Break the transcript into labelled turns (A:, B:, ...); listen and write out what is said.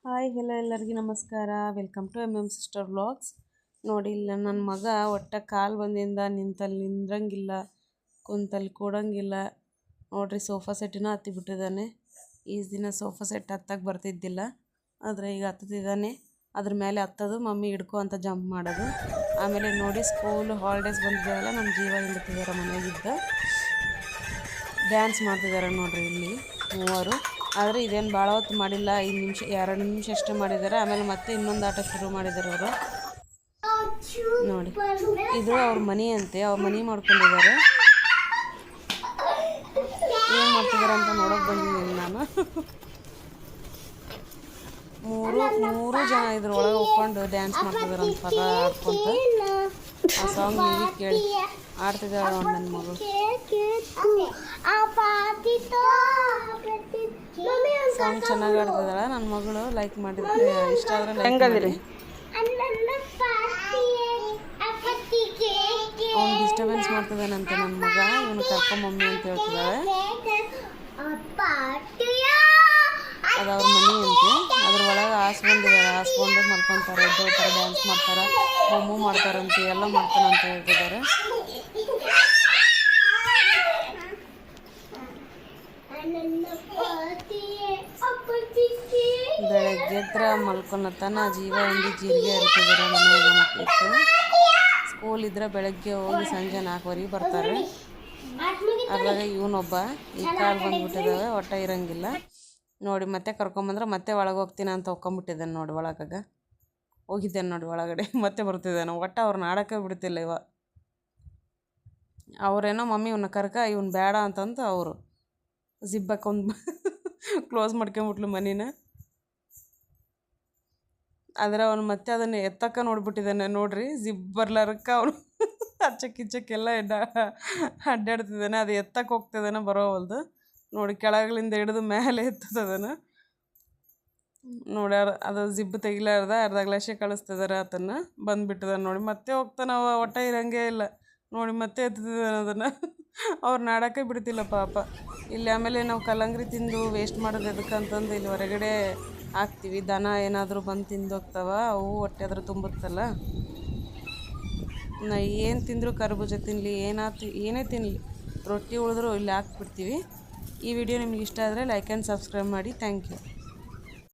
A: Hi hello ಎಲ್ಲರಿಗೂ ನಮಸ್ಕಾರ. Welcome to sister vlogs. ನೋಡಿ ಇಲ್ಲ ನನ್ನ ಮಗ ಒಟ್ಟ ಕಾಲು ಬಂದಿಂದ ನಿಂತಲ್ಲಿ ನಿಂದ್ರಂಗಿಲ್ಲ, ಕುಂತಲ್ಲಿ ಕೂಡಂಗಿಲ್ಲ. ನೋಡ್ರಿ ಸೋಫಾ ಸೆಟ್ಟಿನ ಹತ್ತಿಬಿಟ್ಟಿದ್ದಾನೆ. ಈ ದಿನ ಸೋಫಾ ಸೆಟ್ ಹತ್ತಕ್ಕೆ ಬರ್ತಿದ್ದಿಲ್ಲ, ಆದರೆ ಈಗ ಹತ್ತಿದ್ದಾನೆ. ಅದ್ರ ಮೇಲೆ ಹತ್ತೋದು, ಮಮ್ಮಿ ಹಿಡ್ಕೊ ಅಂತ ಜಂಪ್ ಮಾಡೋದು. ಆಮೇಲೆ ನೋಡಿ ಸ್ಕೂಲ್ ಹಾಲಿಡೇಸ್ ಬಂದಿದ್ದಾವಲ್ಲ, ನಮ್ಮ ಜೀವ ಹಿಂಡ್ತಿದ್ದಾರೆ ಮನೆಯಾಗಿದ್ದ. ಡ್ಯಾನ್ಸ್ ಮಾಡ್ತಿದ್ದಾರೆ ನೋಡ್ರಿ ಇಲ್ಲಿ ಮೂವರು. ಆದರೆ ಇದೇನು ಭಾಳ ಹೊತ್ತು ಮಾಡಿಲ್ಲ, 5 ನಿಮಿಷ 2 ನಿಮಿಷ ಅಷ್ಟೇ ಮಾಡಿದ್ದಾರೆ. ಆಮೇಲೆ ಮತ್ತೆ ಇನ್ನೊಂದು ಆಟ ಶುರು ಮಾಡಿದ್ದಾರೆ ಅವರು. ನೋಡಿ ಇದು ಅವ್ರ ಮನೆ ಅಂತೆ, ಅವ್ರ ಮನೆ ಮಾಡ್ಕೊಂಡಿದ್ದಾರೆ. ಏನು ಮಾಡ್ತಿದ್ದಾರೆ ಅಂತ ನೋಡೋಕೆ ಬಂದಿದ್ದೀನಿ ನಾನು. ಮೂರು ಜನ ಇದ್ರೊಳಗೆ ಹೋಗ್ಕೊಂಡು ಡ್ಯಾನ್ಸ್ ಮಾಡ್ತಿದ್ದಾರೆ ಅಂತ ಪದ ಆಡ್ಕೊಂತ. ಆ ಸಾಂಗ್ ನೀವು ಕೇಳಿ ಆಡ್ತಿದ್ದಾರೆ ನನ್ನ ಮಗಳು. ಸಾಂಗ್ ಚೆನ್ನಾಗಿ ಆಡ್ತಿದ್ದಾಳ ನನ್ನ ಮಗಳು. ಲೈಕ್ ಮಾಡಿದ್ರೆ ಇಷ್ಟ ಆದರೆ ಲೈಕ್ ಮಾಡಿ. ಅವ್ನು ಡಿಸ್ಟರ್ಬೆನ್ಸ್ ಮಾಡ್ತಿದ್ದಾನಂತೆ ನನ್ನ ಮಗ. ಇವನು ಕರ್ಕೊಂಬಮ್ಮಿ ಅಂತ ಹೇಳ್ತಿದ್ದಾಳೆ. ಅದು ಅವ್ರ ಮನೆ ಅಂತೆ. ಅದ್ರ ಒಳಗೆ ಹಾಸ್ಕೊಂಡಿದ್ದಾರೆ, ಹಾಸ್ಕೊಂಡು ಮಲ್ಕೊತಾರೆ, ಎದ್ದೋಗ್ತಾರೆ, ಡ್ಯಾನ್ಸ್ ಮಾಡ್ತಾರೆ, ಬೊಮ್ಮು ಮಾಡ್ತಾರಂತೆ, ಎಲ್ಲ ಮಾಡ್ತಾರಂತ ಹೇಳ್ತಿದ್ದಾರೆ. ಬೆಳಗ್ಗೆ ಹತ್ರ ಮಲ್ಕೊಳತನ ಜೀವ ಹಿಂಡಿ ಜೀರಿಗೆ ಹರಿತಿದ್ದಾರೆ ಮನೆಯಾಗ. ಮಕ್ಕಳಿತ್ತು ಸ್ಕೂಲ್ ಇದ್ರೆ ಬೆಳಗ್ಗೆ ಹೋಗಿ ಸಂಜೆ 4 ಬರ್ತಾರೆ. ಅದ್ರಾಗ ಇವನೊಬ್ಬ ಈ ಕಾಲು ಬಂದ್ಬಿಟ್ಟಿದ್ದಾವೆ, ಒಟ್ಟ ಇರಂಗಿಲ್ಲ ನೋಡಿ. ಮತ್ತೆ ಕರ್ಕೊಂಬಂದ್ರೆ ಮತ್ತೆ ಒಳಗೆ ಹೋಗ್ತೀನಿ ಅಂತ ಹೋಗ್ಕೊಂಬಿಟ್ಟಿದ್ದಾನೆ ನೋಡಿ. ಒಳಗಾಗ ಹೋಗಿದ್ದೇನೆ ನೋಡಿ ಒಳಗಡೆ, ಮತ್ತೆ ಬರ್ತಿದ್ದಾನೆ. ಒಟ್ಟು ಅವ್ರನ್ನ ಆಡೋಕ್ಕೆ ಬಿಡ್ತಿಲ್ಲ ಇವ. ಅವರೇನೋ ಮಮ್ಮಿ ಇವನ್ನ ಕರ್ಕ, ಇವನು ಬೇಡ ಅಂತಂತ ಅವರು ಜಿಪ್ ಹಾಕೊಂಡು ಕ್ಲೋಸ್ ಮಾಡ್ಕೊಂಬಿಟ್ಲು ಮನಿನ. ಆದರೆ ಅವನು ಮತ್ತೆ ಅದನ್ನು ಎತ್ತಕ್ಕ ನೋಡ್ಬಿಟ್ಟಿದ್ದಾನೆ ನೋಡ್ರಿ. ಜಿಪ್ ಬರ್ಲಾರಕ್ಕೆ ಅವನು ಅಚ್ಚಕ್ಕಿಚ್ಚಕ್ಕೆಲ್ಲ ಅಡ್ಡಾಡ್ತಿದ್ದಾನೆ. ಅದು ಎತ್ತಕ್ಕೆ ಹೋಗ್ತಿದ್ದಾನೆ, ಬರೋವಲ್ದು ನೋಡಿ. ಕೆಳಗಲಿಂದ ಹಿಡಿದು ಮೇಲೆ ಎತ್ತದನ ನೋಡಿ. ಅದು ಜಿಬ್ ತೆಗಿಲಾರ್ದ ಅರ್ಧ ಗ್ಲಾಸೇ ಕಳಿಸ್ತಿದ್ದಾರೆ ಆತನ್ನು. ಬಂದುಬಿಟ್ಟಿದ್ದಾನೆ ನೋಡಿ. ಮತ್ತೆ ಹೋಗ್ತಾನೆ ಅವ, ಒಟ್ಟ ಇರಂಗೇ ಇಲ್ಲ ನೋಡಿ. ಮತ್ತೆ ಎತ್ತಿದ್ದಾನೆ ಅದನ್ನು. ಅವ್ರನ್ನ ಆಡೋಕ್ಕೆ ಬಿಡ್ತಿಲ್ಲ ಪಾಪ. ಇಲ್ಲಿ ಆಮೇಲೆ ನಾವು ಕಲ್ಲಂಗಡಿ ತಿಂದು ವೇಸ್ಟ್ ಮಾಡೋದು ಎದಕ್ಕಂತಂದು ಇಲ್ಲಿ ಹೊರಗಡೆ ಹಾಕ್ತೀವಿ. ದನ ಏನಾದರೂ ಬಂದು ತಿಂದು ಹೋಗ್ತಾವ, ಅವು ಹೊಟ್ಟೆ ಆದರೂ ತುಂಬುತ್ತಲ್ಲ. ನಾ ಏನು ತಿಂದರೂ ಕರ್ಬೂಜ ತಿನ್ನಲಿ, ಏನೇ ತಿನ್ನಲಿ, ರೊಟ್ಟಿ ಉಳಿದ್ರೂ ಇಲ್ಲಿ ಹಾಕ್ಬಿಡ್ತೀವಿ. ಈ ವಿಡಿಯೋ ನಿಮ್ಗೆ ಇಷ್ಟ ಆದರೆ ಲೈಕ್ ಆ್ಯಂಡ್ ಸಬ್ಸ್ಕ್ರೈಬ್ ಮಾಡಿ. Thank you.